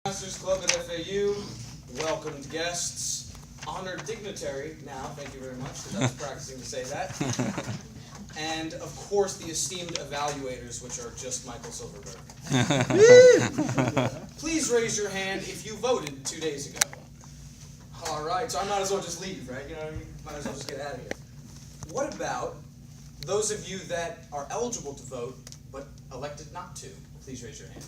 Toastmasters Club at FAU, welcomed guests, honored dignitary now, thank you very much, because I was practicing to say that, and of course the esteemed evaluators, which are just Michael Silverberg. Please raise your hand if you voted 2 days ago. All right, so I might as well just leave, right? You know what I mean? Might as well just get out of here. What about those of you that are eligible to vote but elected not to? Please raise your hand.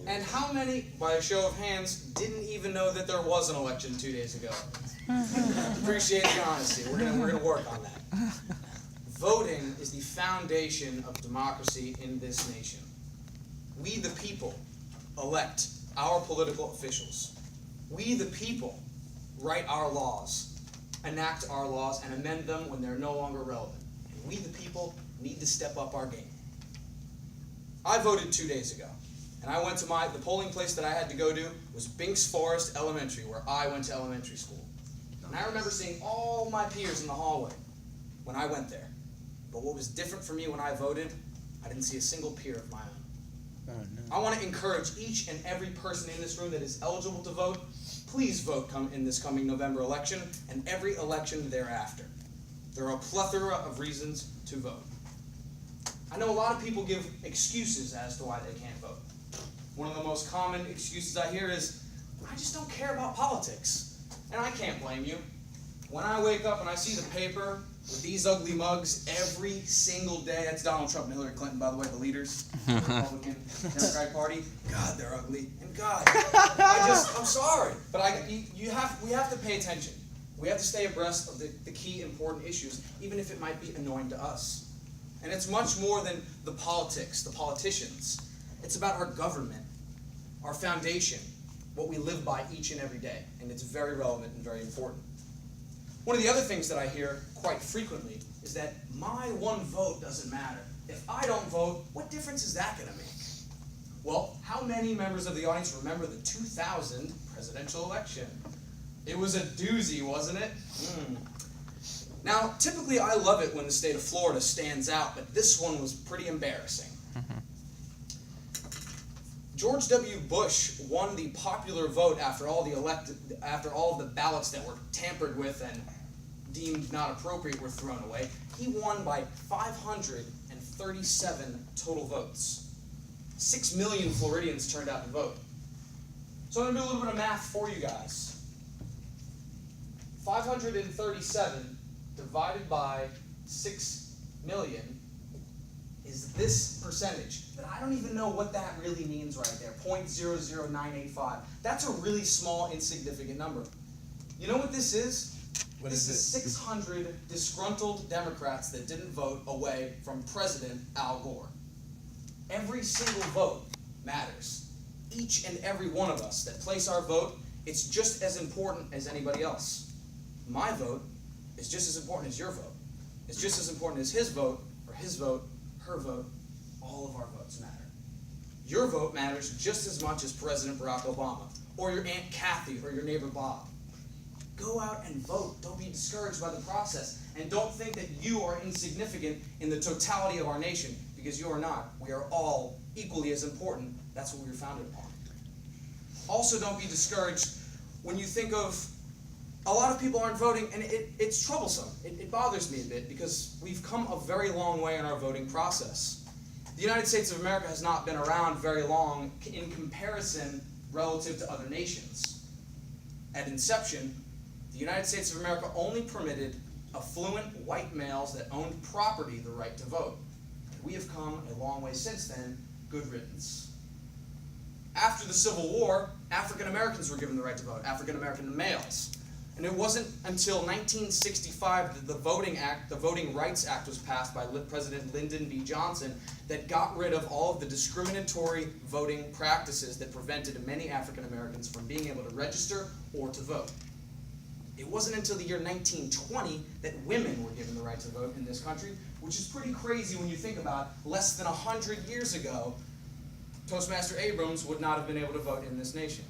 And how many, by a show of hands, didn't even know that there was an election 2 days ago? Appreciate the honesty. We're gonna work on that. Voting is the foundation of democracy in this nation. We, the people, elect our political officials. We, the people, write our laws, enact our laws, and amend them when they're no longer relevant. And we, the people, need to step up our game. I voted 2 days ago. And I went to the polling place that I had to go to was Binks Forest Elementary, where I went to elementary school. And I remember seeing all my peers in the hallway when I went there. But what was different for me when I voted, I didn't see a single peer of my own. Oh, no. I want to encourage each and every person in this room that is eligible to vote, please vote in this coming November election and every election thereafter. There are a plethora of reasons to vote. I know a lot of people give excuses as to why they can't vote. One of the most common excuses I hear is, I just don't care about politics. And I can't blame you. When I wake up and I see the paper with these ugly mugs every single day, that's Donald Trump and Hillary Clinton, by the way, the leaders of the Republican Democratic Party. God, they're ugly. And God, I'm sorry. But we have to pay attention. We have to stay abreast of the key important issues, even if it might be annoying to us. And it's much more than the politics, the politicians. It's about our government, our foundation, what we live by each and every day. And it's very relevant and very important. One of the other things that I hear quite frequently is that my one vote doesn't matter. If I don't vote, what difference is that going to make? Well, how many members of the audience remember the 2000 presidential election? It was a doozy, wasn't it? Now, typically I love it when the state of Florida stands out, but this one was pretty embarrassing. George W. Bush won the popular vote after all of the ballots that were tampered with and deemed not appropriate were thrown away. He won by 537 total votes. 6 million Floridians turned out to vote. So I'm going to do a little bit of math for you guys. 537 divided by 6 million is this percentage. But I don't even know what that really means right there, 0.00985. That's a really small, insignificant number. You know what this is? This is 600 disgruntled Democrats that didn't vote away from President Al Gore. Every single vote matters. Each and every one of us that place our vote, it's just as important as anybody else. My vote is just as important as your vote. It's just as important as his vote, or his vote, her vote. All of our votes matter. Your vote matters just as much as President Barack Obama, or your Aunt Kathy, or your neighbor Bob. Go out and vote. Don't be discouraged by the process. And don't think that you are insignificant in the totality of our nation, because you are not. We are all equally as important. That's what we were founded upon. Also, don't be discouraged when you think of a lot of people aren't voting, and it's troublesome. It bothers me a bit, because we've come a very long way in our voting process. The United States of America has not been around very long in comparison relative to other nations. At inception, the United States of America only permitted affluent white males that owned property the right to vote. And we have come a long way since then. Good riddance. After the Civil War, African Americans were given the right to vote, African American males. And it wasn't until 1965 that the Voting Rights Act was passed by President Lyndon B. Johnson that got rid of all of the discriminatory voting practices that prevented many African Americans from being able to register or to vote. It wasn't until the year 1920 that women were given the right to vote in this country, which is pretty crazy when you think about less than 100 years ago, Toastmaster Abrams would not have been able to vote in this nation.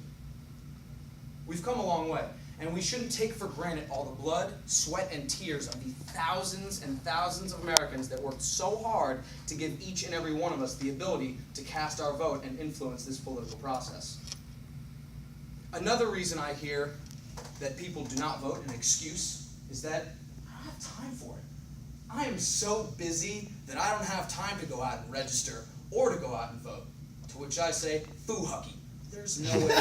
We've come a long way. And we shouldn't take for granted all the blood, sweat, and tears of the thousands and thousands of Americans that worked so hard to give each and every one of us the ability to cast our vote and influence this political process. Another reason I hear that people do not vote, an excuse, is that I don't have time for it. I am so busy that I don't have time to go out and register or to go out and vote. To which I say, foo-hucky. There's no way.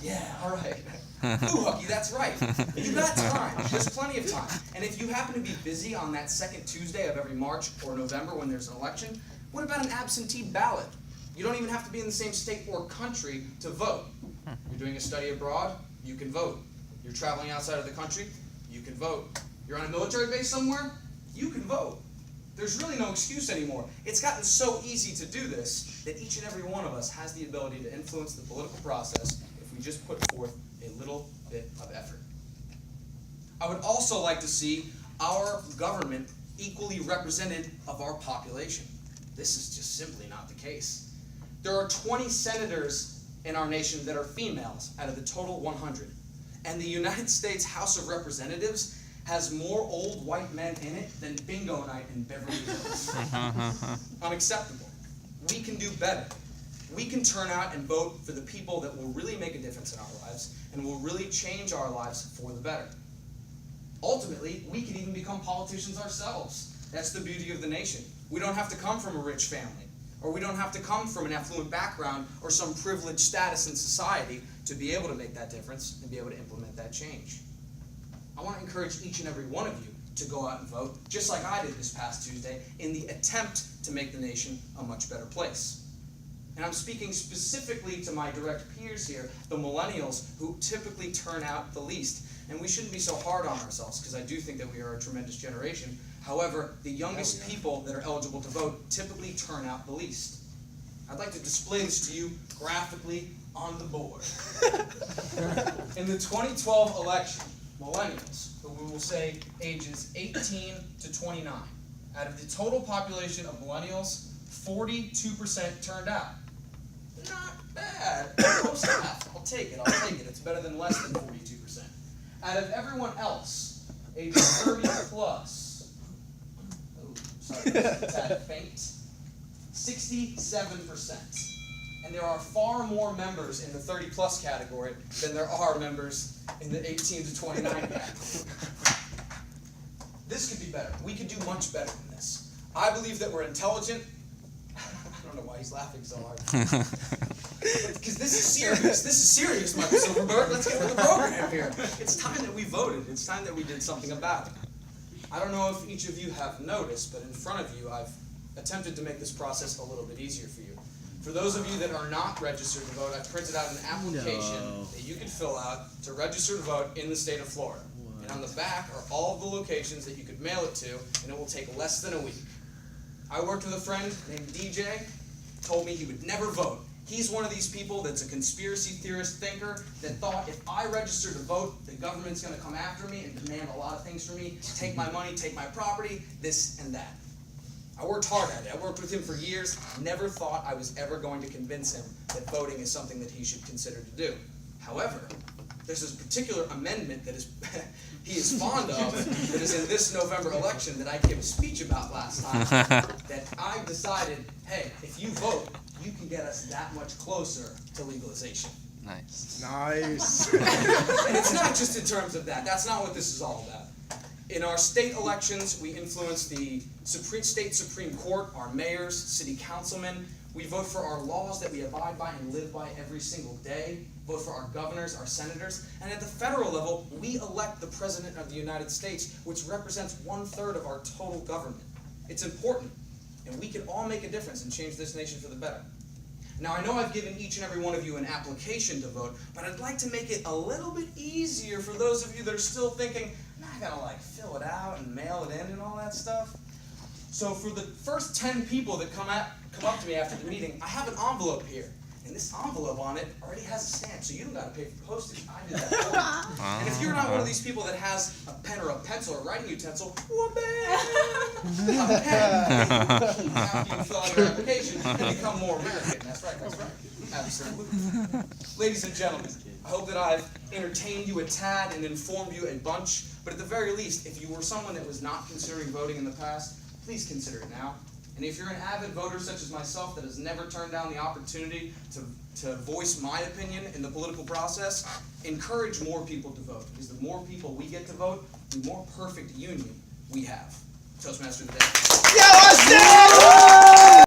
Yeah, all right. Foo-hucky, that's right. You got time. There's plenty of time. And if you happen to be busy on that second Tuesday of every March or November when there's an election, what about an absentee ballot? You don't even have to be in the same state or country to vote. You're doing a study abroad, you can vote. You're traveling outside of the country, you can vote. You're on a military base somewhere, you can vote. There's really no excuse anymore. It's gotten so easy to do this that each and every one of us has the ability to influence the political process if we just put forth a little bit of effort. I would also like to see our government equally represented of our population. This is just simply not the case. There are 20 senators in our nation that are females out of the total 100. And the United States House of Representatives has more old white men in it than bingo night in Beverly Hills. Unacceptable. We can do better. We can turn out and vote for the people that will really make a difference in our lives and will really change our lives for the better. Ultimately, we can even become politicians ourselves. That's the beauty of the nation. We don't have to come from a rich family, or we don't have to come from an affluent background or some privileged status in society to be able to make that difference and be able to implement that change. I want to encourage each and every one of you to go out and vote, just like I did this past Tuesday, in the attempt to make the nation a much better place. And I'm speaking specifically to my direct peers here, the millennials, who typically turn out the least. And we shouldn't be so hard on ourselves, because I do think that we are a tremendous generation. However, the youngest people that are eligible to vote typically turn out the least. I'd like to display this to you graphically on the board. In the 2012 election, millennials, who we will say ages 18 to 29, out of the total population of millennials, 42% turned out. Not bad. Almost half. I'll take it. It's better than less than 42%. Out of everyone else, ages 30 plus, sorry, it's at faint, 67%. And there are far more members in the 30 plus category than there are members in the 18 to 29 category. This could be better. We could do much better than this. I believe that we're intelligent. I don't know why he's laughing so hard. Because this is serious. This is serious, Michael Silverberg. Let's get with the program here. It's time that we voted. It's time that we did something about it. I don't know if each of you have noticed, but in front of you, I've attempted to make this process a little bit easier for you. For those of you that are not registered to vote, I've printed out an application that you can fill out to register to vote in the state of Florida. And on the back are all of the locations that you could mail it to, and it will take less than a week. I worked with a friend named DJ, told me he would never vote. He's one of these people that's a conspiracy theorist thinker that thought if I register to vote, the government's going to come after me and demand a lot of things from me, take my money, take my property, this and that. I worked hard at it. I worked with him for years, never thought I was ever going to convince him that voting is something that he should consider to do. However, there's this particular amendment that he is fond of that is in this November election that I gave a speech about last time that I decided, hey, if you vote, you can get us that much closer to legalization. Nice. Nice. And it's not just in terms of that. That's not what this is all about. In our state elections, we influence the state Supreme Court, our mayors, city councilmen. We vote for our laws that we abide by and live by every single day. Vote for our governors, our senators. And at the federal level, we elect the President of the United States, which represents 1/3 of our total government. It's important, and we can all make a difference and change this nation for the better. Now, I know I've given each and every one of you an application to vote, but I'd like to make it a little bit easier for those of you that are still thinking, I gotta fill it out and mail it in and all that stuff. So for the first 10 people that come up to me after the meeting, I have an envelope here. And this envelope on it already has a stamp, so you don't gotta pay for postage. I did that for you. And if you're not one of these people that has a pen or a pencil or writing utensil, a pen after you fill out your application and become more American. That's right. Absolutely. Ladies and gentlemen, I hope that I've entertained you a tad and informed you a bunch. But at the very least, if you were someone that was not considering voting in the past, please consider it now. And if you're an avid voter such as myself that has never turned down the opportunity to voice my opinion in the political process, encourage more people to vote. Because the more people we get to vote, the more perfect union we have. Toastmaster of the day. Yeah, Austen!